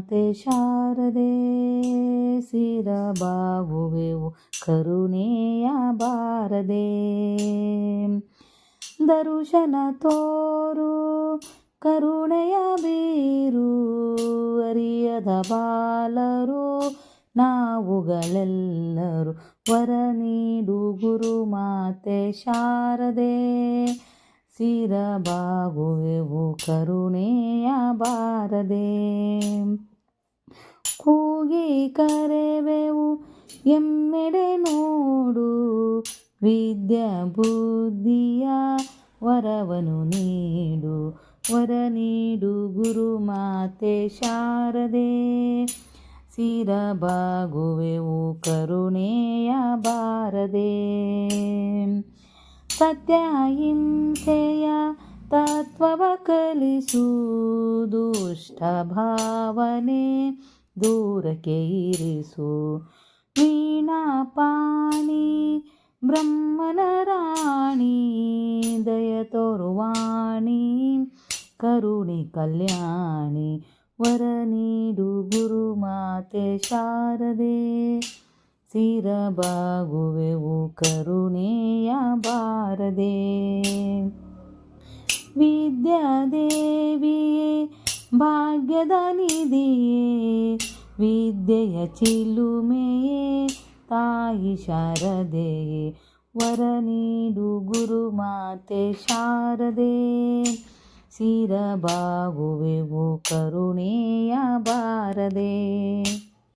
ಮಾತೆ ಶಾರದೆ ಸಿರಬಾಗುವೆವು ಕರುಣೆಯ ಬಾರದೆ. ದರುಶನ ತೋರು ಕರುಣೆಯ ಬೀರು ಅರಿಯದ ಬಾಲರು ನಾವುಗಳೆಲ್ಲರೂ ವರ ನೀಡು ಗುರುಮಾತೆ ಶಾರದೆ ಸಿರಬಾಗುವೆವು ಕರುಣೆಯ ಬಾರದೆ. ಕೂಗಿ ಕರೆವೆವು ಎಮ್ಮೆಡೆ ನೋಡು ವಿದ್ಯಾ ಬುದ್ಧಿಯ ವರವನು ನೀಡು ವರ ನೀಡು ಗುರುಮಾತೆ ಶಾರದೆ ಸಿರಬಾಗುವೆವು ಕರುಣೆಯ ಬಾರದೆ. ಸತ್ಯ ಅಹಿಂಸೆಯ ತತ್ವವ ಕಲಿಸು ದುಷ್ಟ ಭಾವನೆ ದೂರಕ್ಕೆ ಇರಿಸು. ವೀಣಾಪಾಣಿ ಬ್ರಹ್ಮನ ರಾಣಿ ದಯ ತೋರುವಾಣಿ ಕರುಣಿ ಕಲ್ಯಾಣಿ ವರ ನೀಡು ಗುರುಮಾತೆ ಶಾರದೆ ಸಿರಬಾಗುವೆವು ಕರುಣೆಯ ಬಾರದೆ. ವಿದ್ಯಾದೇವಿಯೇ ಭಾಗ್ಯದ ನಿಧಿಯೇ ವಿದ್ಯೆಯ ಚಿಲುಮೆಯೇ ತಾಯಿ ಶಾರದೆಯೇ ವರ ನೀಡು ಗುರುಮಾತೆ ಶಾರದೆ ಸಿರಬಾಗುವೆವು ಕರುಣೆಯ ಬಾರದೆ.